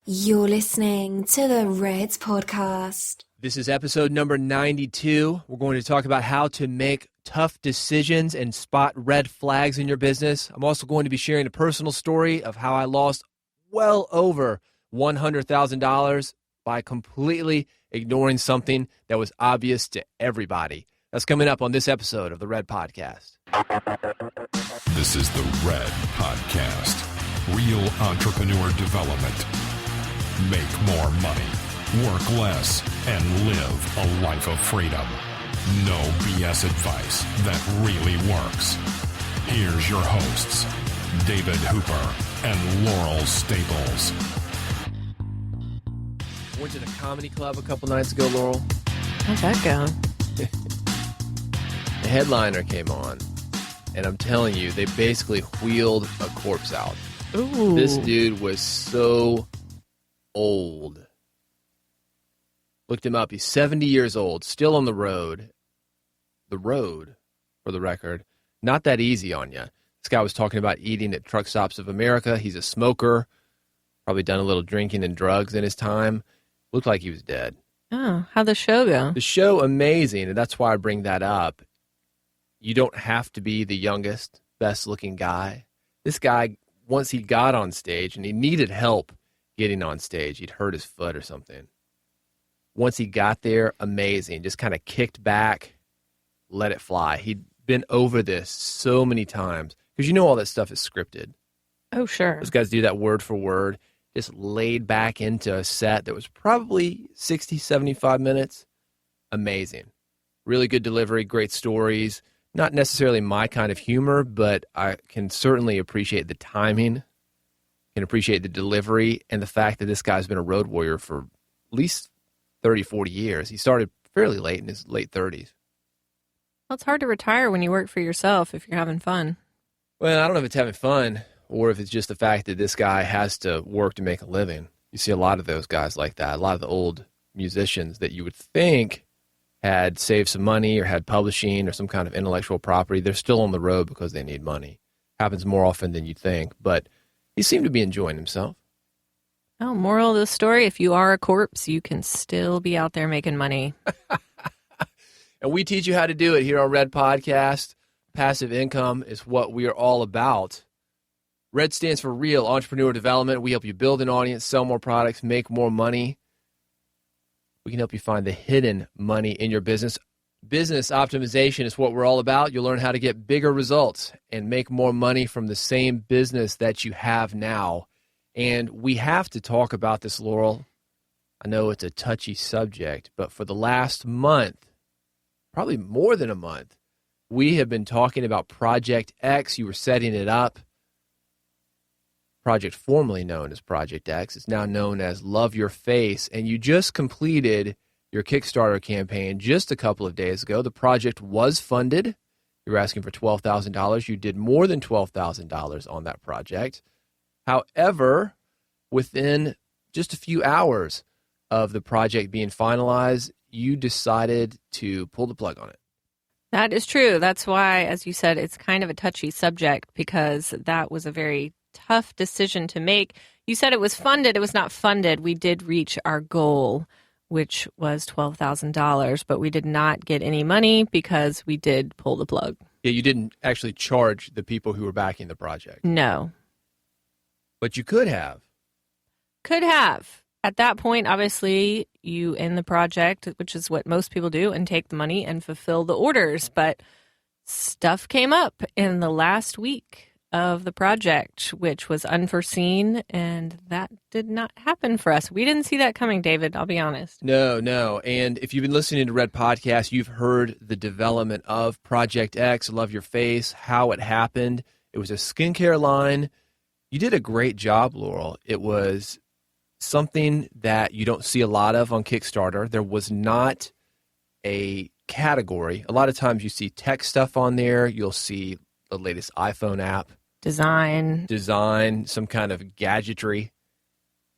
You're listening to the Red Podcast. This is episode number 92. We're going to talk about how to make tough decisions and spot red flags in your business. I'm also going to be sharing a personal story of how I lost well over $100,000 by completely ignoring something that was obvious to everybody. That's coming up on this episode of the Red Podcast. This is the Red Podcast. Real entrepreneur development. Make more money, work less, and live a life of freedom. No BS advice that really works. Here's your hosts, David Hooper and Laurel Staples. Went to the comedy club a couple nights ago, Laurel. How'd that go? The headliner came on, and I'm telling you, they basically wheeled a corpse out. Ooh. This dude was so old. Looked him up. He's 70 years old, still on the road. The road, for the record, not that easy on you. This guy was talking about eating at truck stops of America. He's a smoker, probably done a little drinking and drugs in his time. Looked like he was dead. Oh, how'd the show go? The show, amazing, and that's why I bring that up. You don't have to be the youngest, best-looking guy. This guy, once he got on stage, and he needed help getting on stage. He'd hurt his foot or something. Once he got there, amazing. Just kind of kicked back, let it fly. He'd been over this so many times because you know all that stuff is scripted. Oh, sure. Those guys do that word for word. Just laid back into a set that was probably 60, 75 minutes. Amazing. Really good delivery, great stories. Not necessarily my kind of humor, but I can certainly appreciate the timing. Can appreciate the delivery and the fact that this guy's been a road warrior for at least 30, 40 years. He started fairly late in his late 30s. Well, it's hard to retire when you work for yourself if you're having fun. Well, I don't know if it's having fun or if it's just the fact that this guy has to work to make a living. You see a lot of those guys like that, a lot of the old musicians that you would think had saved some money or had publishing or some kind of intellectual property. They're still on the road because they need money. Happens more often than you think, but he seemed to be enjoying himself. Oh, moral of the story, if you are a corpse, you can still be out there making money. And we teach you how to do it here on Red Podcast. Passive income is what we are all about. Red stands for Real Entrepreneur Development. We help you build an audience, sell more products, make more money. We can help you find the hidden money in your business. Business optimization is what we're all about. You'll learn how to get bigger results and make more money from the same business that you have now. And we have to talk about this, Laurel. I know it's a touchy subject, but for the last month, probably more than a month, we have been talking about Project X. You were setting it up. Project formerly known as Project X is now known as Love Your Face, and you just completed your Kickstarter campaign just a couple of days ago. The project was funded. You were asking for $12,000. You did more than $12,000 on that project. However, within just a few hours of the project being finalized, you decided to pull the plug on it. That is true. That's why, as you said, it's kind of a touchy subject because that was a very tough decision to make. You said it was funded. It was not funded. We did reach our goal, which was $12,000, but we did not get any money because we did pull the plug. Yeah, you didn't actually charge the people who were backing the project. No. But you could have. Could have. At that point, obviously, you end the project, which is what most people do, and take the money and fulfill the orders. But stuff came up in the last week of the project, which was unforeseen, and that did not happen for us. We didn't see that coming, David, I'll be honest. No. And if you've been listening to Red Podcast, you've heard the development of Project X, Love Your Face, how it happened. It was a skincare line. You did a great job, Laurel. It was something that you don't see a lot of on Kickstarter. There was not a category. A lot of times you see tech stuff on there. You'll see the latest iPhone app. Design, some kind of gadgetry,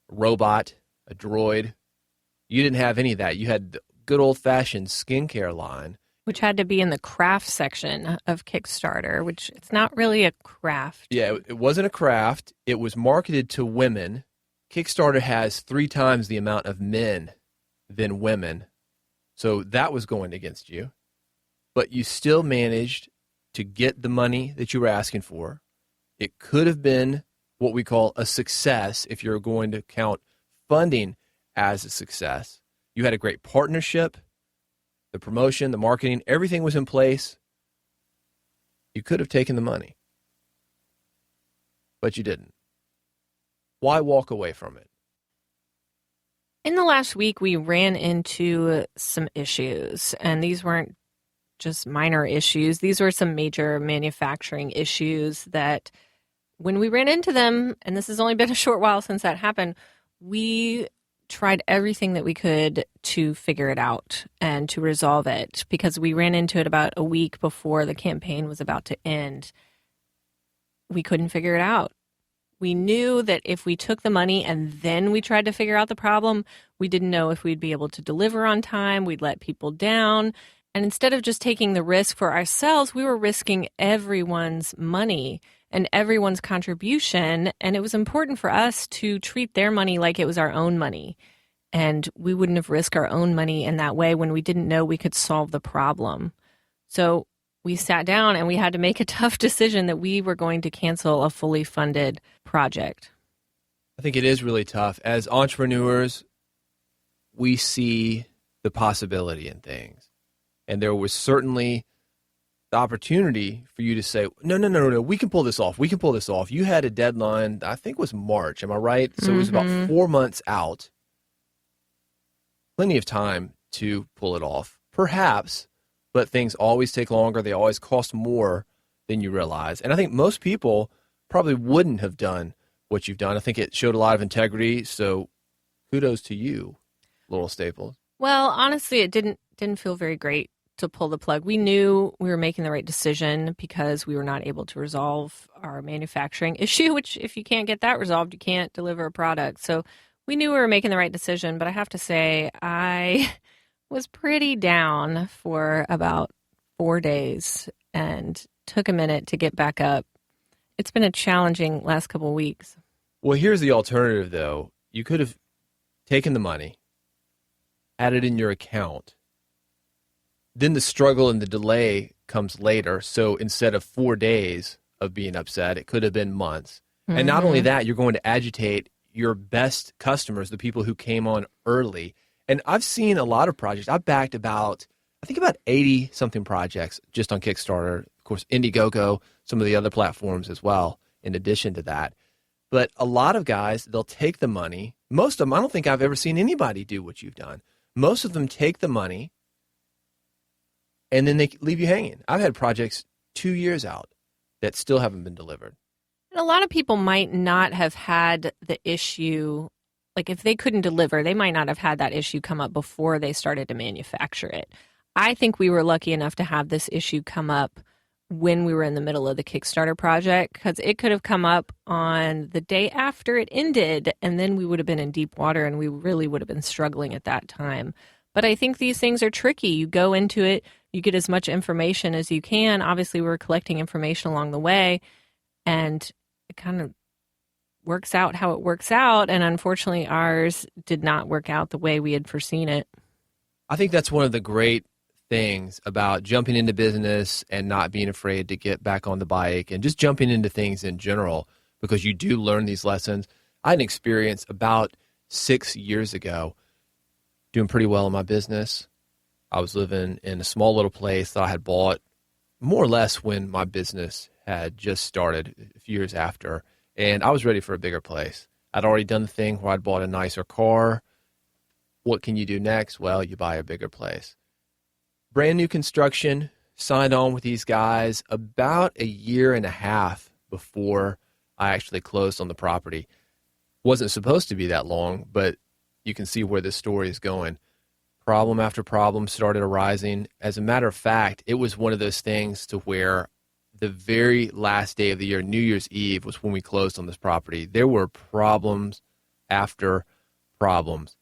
robot, a droid. You didn't have any of that. You had the good old-fashioned skincare line. which had to be in the craft section of Kickstarter, which it's not really a craft. Yeah, it wasn't a craft. It was marketed to women. Kickstarter has 3 times the amount of men than women. So that was going against you. But you still managed to get the money that you were asking for. It could have been what we call a success if you're going to count funding as a success. You had a great partnership, the promotion, the marketing, everything was in place. You could have taken the money, but you didn't. Why walk away from it? In the last week, we ran into some issues, and these weren't just minor issues. These were some major manufacturing issues that when we ran into them, and this has only been a short while since that happened, we tried everything that we could to figure it out and to resolve it, because we ran into it about a week before the campaign was about to end. We couldn't figure it out. We knew that if we took the money and then we tried to figure out the problem, we didn't know if we'd be able to deliver on time. We'd let people down. And instead of just taking the risk for ourselves, we were risking everyone's money and everyone's contribution. And it was important for us to treat their money like it was our own money. And we wouldn't have risked our own money in that way when we didn't know we could solve the problem. So we sat down and we had to make a tough decision that we were going to cancel a fully funded project. I think it is really tough. As entrepreneurs, we see the possibility in things. And there was certainly the opportunity for you to say, no, we can pull this off. We can pull this off. You had a deadline, I think it was March. Am I right? So it was about 4 months out. Plenty of time to pull it off. Perhaps, but things always take longer. They always cost more than you realize. And I think most people probably wouldn't have done what you've done. I think it showed a lot of integrity. So kudos to you, Laurel Staples. Well, honestly, it didn't feel very great to pull the plug. We knew we were making the right decision because we were not able to resolve our manufacturing issue, which if you can't get that resolved, you can't deliver a product. So we knew we were making the right decision, but I have to say I was pretty down for about 4 days and took a minute to get back up. It's been a challenging last couple of weeks. Well, here's the alternative, though. You could have taken the money, had it in your account. Then the struggle and the delay comes later. So instead of 4 days of being upset, it could have been months. And not only that, you're going to agitate your best customers, the people who came on early. And I've seen a lot of projects. I've backed about 80-something projects just on Kickstarter. Of course, Indiegogo, some of the other platforms as well, in addition to that. But a lot of guys, they'll take the money. Most of them, I don't think I've ever seen anybody do what you've done. Most of them take the money, and then they leave you hanging. I've had projects 2 years out that still haven't been delivered. And a lot of people might not have had the issue, like if they couldn't deliver, they might not have had that issue come up before they started to manufacture it. I think we were lucky enough to have this issue come up when we were in the middle of the Kickstarter project, because it could have come up on the day after it ended, and then we would have been in deep water and we really would have been struggling at that time. But I think these things are tricky. You go into it, you get as much information as you can. Obviously, we're collecting information along the way, and it kind of works out how it works out. And unfortunately, ours did not work out the way we had foreseen it. I think that's one of the great things about jumping into business and not being afraid to get back on the bike and just jumping into things in general, because you do learn these lessons. I had an experience about 6 years ago doing pretty well in my business. I was living in a small little place that I had bought more or less when my business had just started a few years after, and I was ready for a bigger place. I'd already done the thing where I'd bought a nicer car. What can you do next? Well, you buy a bigger place. Brand new construction, signed on with these guys about a year and a half before I actually closed on the property. Wasn't supposed to be that long, but you can see where this story is going. Problem after problem started arising. As a matter of fact, it was one of those things to where the very last day of the year, New Year's Eve, was when we closed on this property. There were problems after problems.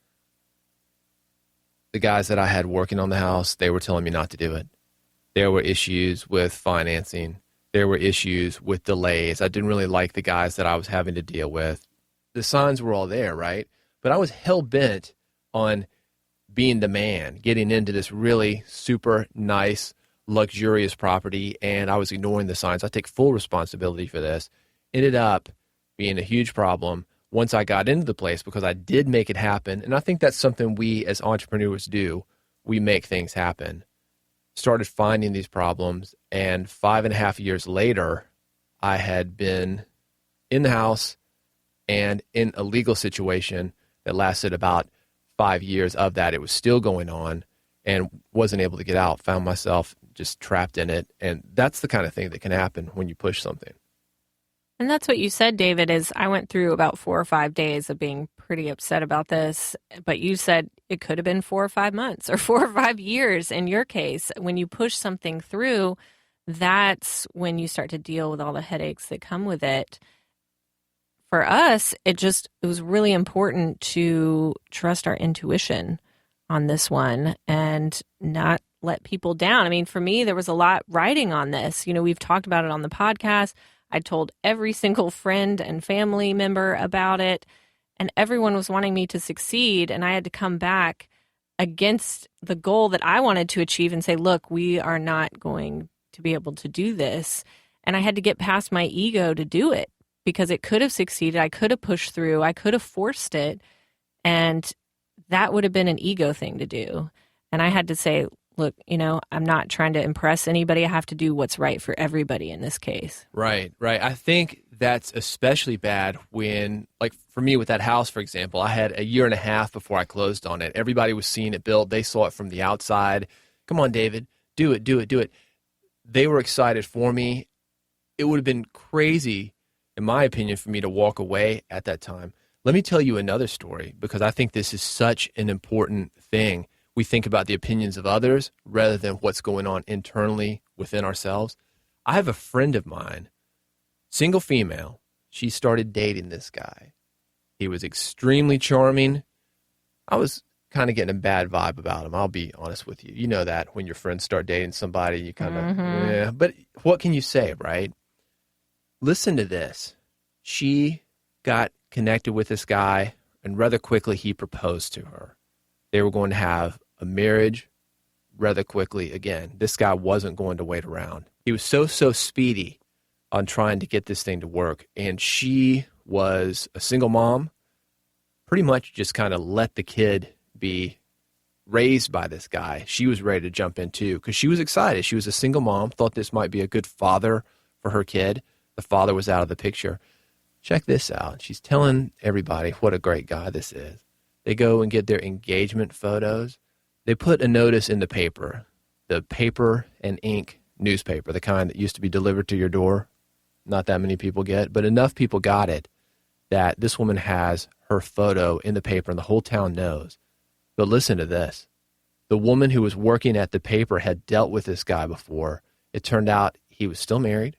The guys that I had working on the house, they were telling me not to do it. There were issues with financing. There were issues with delays. I didn't really like the guys that I was having to deal with. the signs were all there, right? But I was hell-bent on being the man, getting into this really super nice, luxurious property, and I was ignoring the signs. I take full responsibility for this. Ended up being a huge problem once I got into the place because I did make it happen, and I think that's something we as entrepreneurs do. We make things happen. Started finding these problems, and 5.5 years later, I had been in the house and in a legal situation that lasted about 5 years of that. It was still going on and wasn't able to get out, found myself just trapped in it. And that's the kind of thing that can happen when you push something. And that's what you said, David, is I went through about 4 or 5 days of being pretty upset about this. But you said it could have been 4 or 5 months or 4 or 5 years in your case. When you push something through, that's when you start to deal with all the headaches that come with it. For us, it was really important to trust our intuition on this one and not let people down. I mean, for me, there was a lot riding on this. We've talked about it on the podcast. I told every single friend and family member about it, and everyone was wanting me to succeed, and I had to come back against the goal that I wanted to achieve and say, look, we are not going to be able to do this. And I had to get past my ego to do it because it could have succeeded. I could have pushed through. I could have forced it. And that would have been an ego thing to do. And I had to say, look, I'm not trying to impress anybody. I have to do what's right for everybody in this case. Right. I think that's especially bad when, like for me with that house, for example, I had 1.5 years before I closed on it. Everybody was seeing it built. They saw it from the outside. Come on, David, do it. They were excited for me. It would have been crazy, in my opinion, for me to walk away at that time. Let me tell you another story because I think this is such an important thing. We think about the opinions of others rather than what's going on internally within ourselves. I have a friend of mine, single female. She started dating this guy. He was extremely charming. I was kind of getting a bad vibe about him. I'll be honest with you. You know that when your friends start dating somebody, you kind of, yeah. But what can you say, right? Listen to this. She got connected with this guy, and rather quickly he proposed to her. They were going to have a marriage rather quickly again. This guy wasn't going to wait around. He was so speedy on trying to get this thing to work. And she was a single mom, pretty much just kind of let the kid be raised by this guy. She was ready to jump in too because she was excited. She was a single mom, thought this might be a good father for her kid. The father was out of the picture. Check this out. She's telling everybody what a great guy this is. They go and get their engagement photos. They put a notice in the paper and ink newspaper, the kind that used to be delivered to your door. Not that many people get, but enough people got it that this woman has her photo in the paper and the whole town knows. But listen to this. The woman who was working at the paper had dealt with this guy before. It turned out he was still married,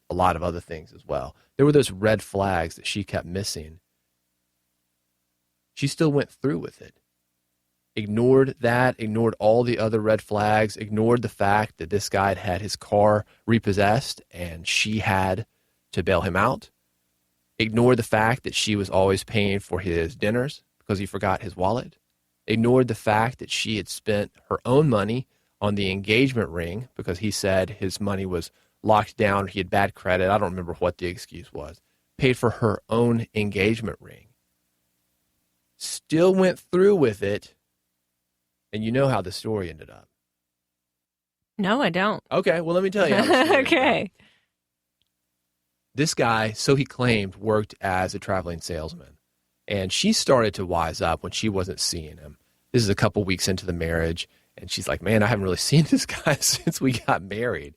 a lot of other things as well. There were those red flags that she kept missing. She still went through with it. Ignored that, ignored all the other red flags, ignored the fact that this guy had his car repossessed and she had to bail him out. Ignored the fact that she was always paying for his dinners because he forgot his wallet. Ignored the fact that she had spent her own money on the engagement ring because he said his money was locked down, he had bad credit. I don't remember what the excuse was. Paid for her own engagement ring. Still went through with it. And you know how the story ended up. No, I don't. Okay, well, let me tell you how the story ended up. Okay. This guy, so he claimed, worked as a traveling salesman. And she started to wise up when she wasn't seeing him. This is a couple weeks into the marriage. And she's like, man, I haven't really seen this guy since we got married.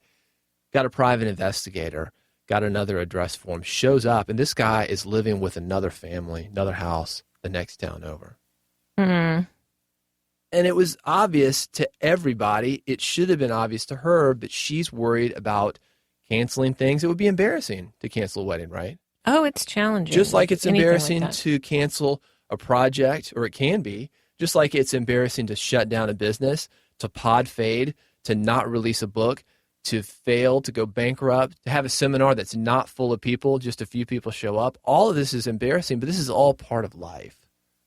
Got a private investigator, got another address for him, shows up. And this guy is living with another family, another house, the next town over. Mm-hmm. And it was obvious to everybody. It should have been obvious to her, but she's worried about canceling things. It would be embarrassing to cancel a wedding, right? Oh, it's challenging. Just like it's embarrassing like to cancel a project, or it can be. Just like it's embarrassing to shut down a business, to pod fade, to not release a book, to fail, to go bankrupt, to have a seminar that's not full of people, just a few people show up. All of this is embarrassing, but this is all part of life.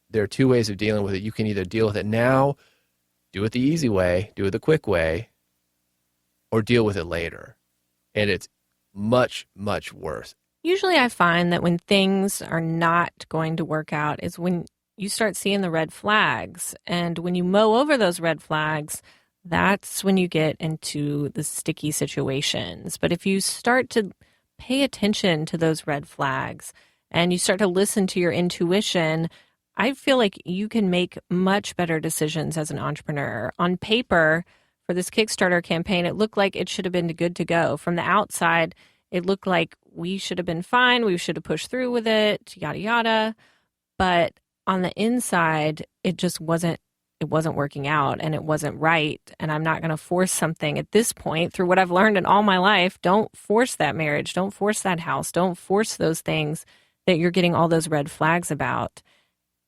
There are two ways of dealing with it. You can either deal with it now, do it the easy way, do it the quick way, or deal with it later. And it's much, much worse. Usually I find that when things are not going to work out is when you start seeing the red flags. And when you mow over those red flags, that's when you get into the sticky situations. But if you start to pay attention to those red flags and you start to listen to your intuition, I feel like you can make much better decisions as an entrepreneur. On paper, for this Kickstarter campaign, it looked like it should have been good to go. From the outside, it looked like we should have been fine. We should have pushed through with it, yada, yada. But on the inside, it just wasn't working out and it wasn't right. And I'm not going to force something at this point through what I've learned in all my life. Don't force that marriage. Don't force that house. Don't force those things that you're getting all those red flags about.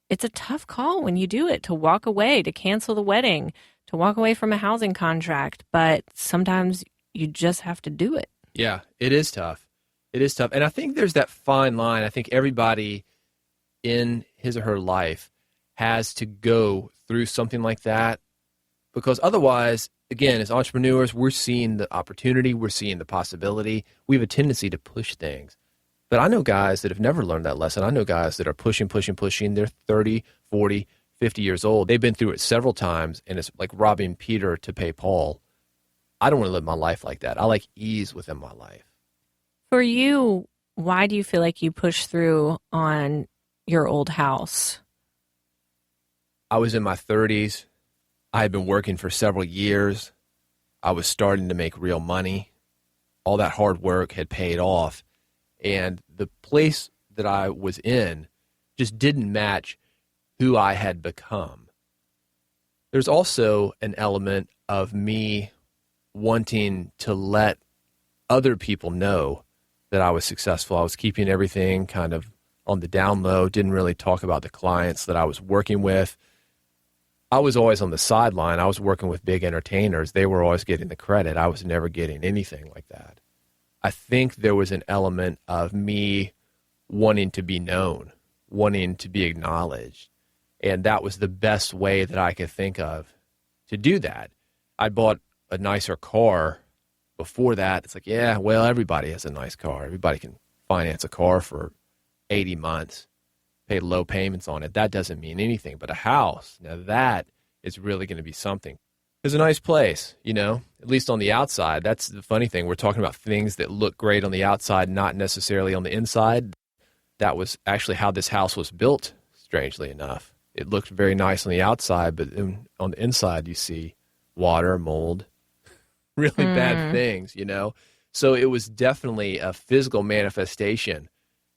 It's a tough call when you do it, to walk away, to cancel the wedding, to walk away from a housing contract. But sometimes you just have to do it. Yeah, it is tough. It is tough. And I think there's that fine line. I think everybody in his or her life has to go through something like that, because otherwise, again, as entrepreneurs, we're seeing the opportunity, we're seeing the possibility. We have a tendency to push things. But I know guys that have never learned that lesson. I know guys that are pushing. They're 30, 40, 50 years old. They've been through it several times, and it's like robbing Peter to pay Paul. I don't want to live my life like that. I like ease within my life. For you, why do you feel like you pushed through on your old house? I was in my 30s. I had been working for several years. I was starting to make real money. All that hard work had paid off. And the place that I was in just didn't match who I had become. There's also an element of me wanting to let other people know that I was successful. I was keeping everything kind of on the down low, didn't really talk about the clients that I was working with. I was always on the sideline. I was working with big entertainers. They were always getting the credit. I was never getting anything like that. I think there was an element of me wanting to be known, wanting to be acknowledged. And that was the best way that I could think of to do that. I bought a nicer car before that. It's like, yeah, well, everybody has a nice car. Everybody can finance a car for 80 months, pay low payments on it. That doesn't mean anything. But a house, now that is really going to be something. It's a nice place, at least on the outside. That's the funny thing. We're talking about things that look great on the outside, not necessarily on the inside. That was actually how this house was built, strangely enough. It looked very nice on the outside, but on the inside you see water, mold, really bad things, So it was definitely a physical manifestation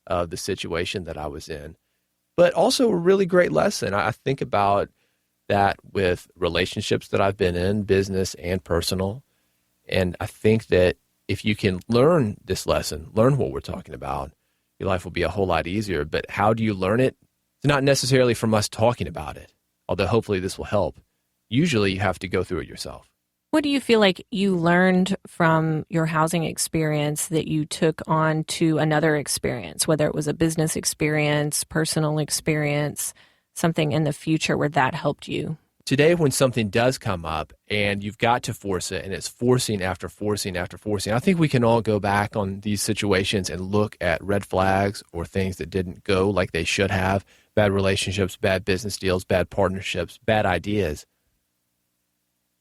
of the situation that I was in, but also a really great lesson. I think about that with relationships that I've been in, business and personal. And I think that if you can learn this lesson, learn what we're talking about, your life will be a whole lot easier. But how do you learn it? It's not necessarily from us talking about it, although hopefully this will help. Usually you have to go through it yourself. What do you feel like you learned from your housing experience that you took on to another experience, whether it was a business experience, personal experience, something in the future where that helped you? Today, when something does come up and you've got to force it and it's forcing after forcing after forcing, I think we can all go back on these situations and look at red flags or things that didn't go like they should have, bad relationships, bad business deals, bad partnerships, bad ideas.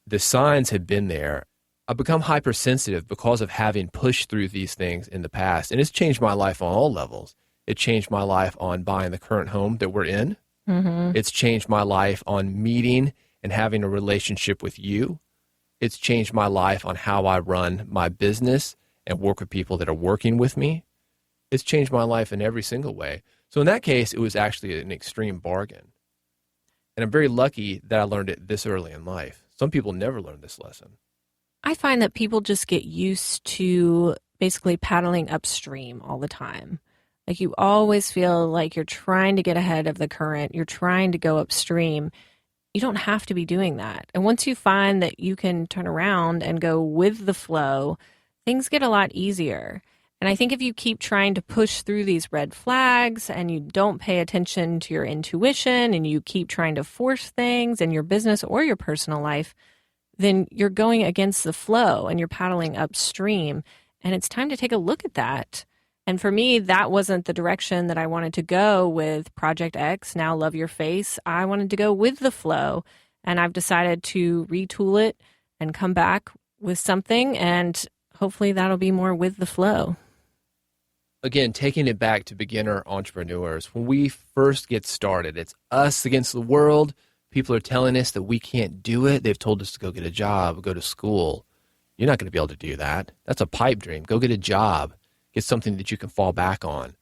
The signs had been there. I've become hypersensitive because of having pushed through these things in the past, and it's changed my life on all levels. It changed my life on buying the current home that we're in. Mm-hmm. It's changed my life on meeting and having a relationship with you. It's changed my life on how I run my business and work with people that are working with me. It's changed my life in every single way. So in that case, it was actually an extreme bargain. And I'm very lucky that I learned it this early in life. Some people never learn this lesson. I find that people just get used to basically paddling upstream all the time. Like you always feel like you're trying to get ahead of the current. You're trying to go upstream. you don't have to be doing that. And once you find that you can turn around and go with the flow, things get a lot easier. And I think if you keep trying to push through these red flags and you don't pay attention to your intuition and you keep trying to force things in your business or your personal life, then you're going against the flow and you're paddling upstream. And it's time to take a look at that. And for me, that wasn't the direction that I wanted to go with Project X, now Love Your Face. I wanted to go with the flow. And I've decided to retool it and come back with something. And hopefully that'll be more with the flow. Again, taking it back to beginner entrepreneurs, when we first get started, it's us against the world. People are telling us that we can't do it. They've told us to go get a job, go to school. You're not going to be able to do that. That's a pipe dream. Go get a job. Get something that you can fall back on.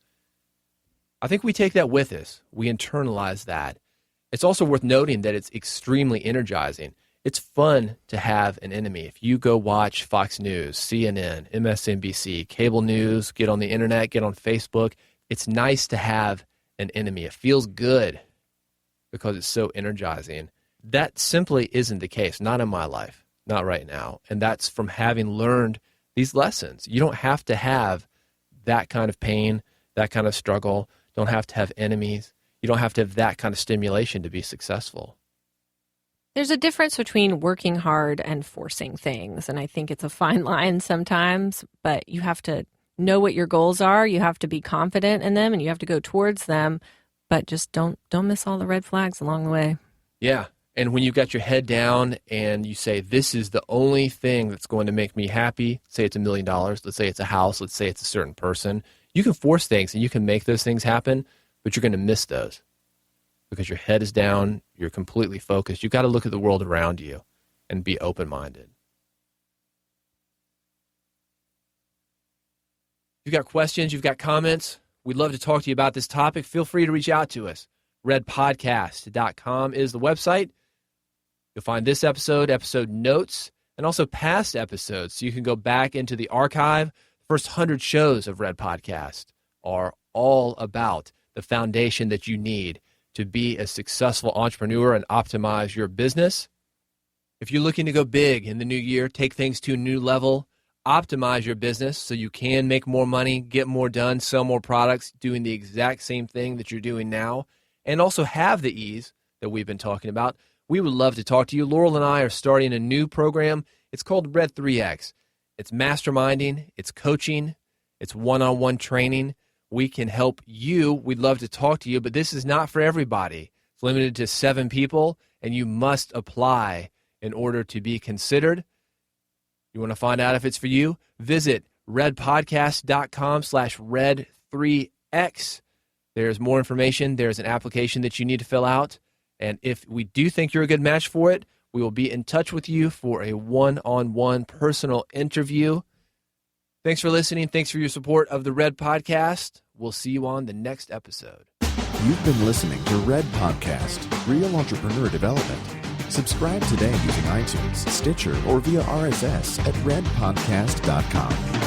I think we take that with us. We internalize that. It's also worth noting that it's extremely energizing. It's fun to have an enemy. If you go watch Fox News, CNN, MSNBC, cable news, get on the internet, get on Facebook, it's nice to have an enemy. It feels good because it's so energizing. That simply isn't the case, not in my life, not right now. And that's from having learned these lessons. You don't have to have that kind of pain, that kind of struggle. You don't have to have enemies. You don't have to have that kind of stimulation to be successful. There's a difference between working hard and forcing things. And I think it's a fine line sometimes, but you have to know what your goals are. You have to be confident in them and you have to go towards them, but just don't miss all the red flags along the way. Yeah. And when you've got your head down and you say, this is the only thing that's going to make me happy, say it's $1 million, let's say it's a house, let's say it's a certain person, you can force things and you can make those things happen, but you're going to miss those. Because your head is down, you're completely focused. You've got to look at the world around you and be open-minded. If you've got questions, you've got comments, we'd love to talk to you about this topic. Feel free to reach out to us. redpodcast.com is the website. You'll find this episode notes, and also past episodes. So you can go back into the archive. The first 100 shows of Red Podcast are all about the foundation that you need to be a successful entrepreneur and optimize your business. If you're looking to go big in the new year, take things to a new level, optimize your business so you can make more money, get more done, sell more products, doing the exact same thing that you're doing now, and also have the ease that we've been talking about, we would love to talk to you. Laurel and I are starting a new program. It's called Red 3X. It's masterminding, it's coaching, it's one-on-one training. We can help you. We'd love to talk to you, but this is not for everybody. It's limited to 7 people, and you must apply in order to be considered. You want to find out if it's for you? Visit redpodcast.com/red3x. There's more information. There's an application that you need to fill out. And if we do think you're a good match for it, we will be in touch with you for a one-on-one personal interview. Thanks for listening. Thanks for your support of the Red Podcast. We'll see you on the next episode. You've been listening to Red Podcast, Real Entrepreneur Development. Subscribe today using iTunes, Stitcher, or via RSS at redpodcast.com.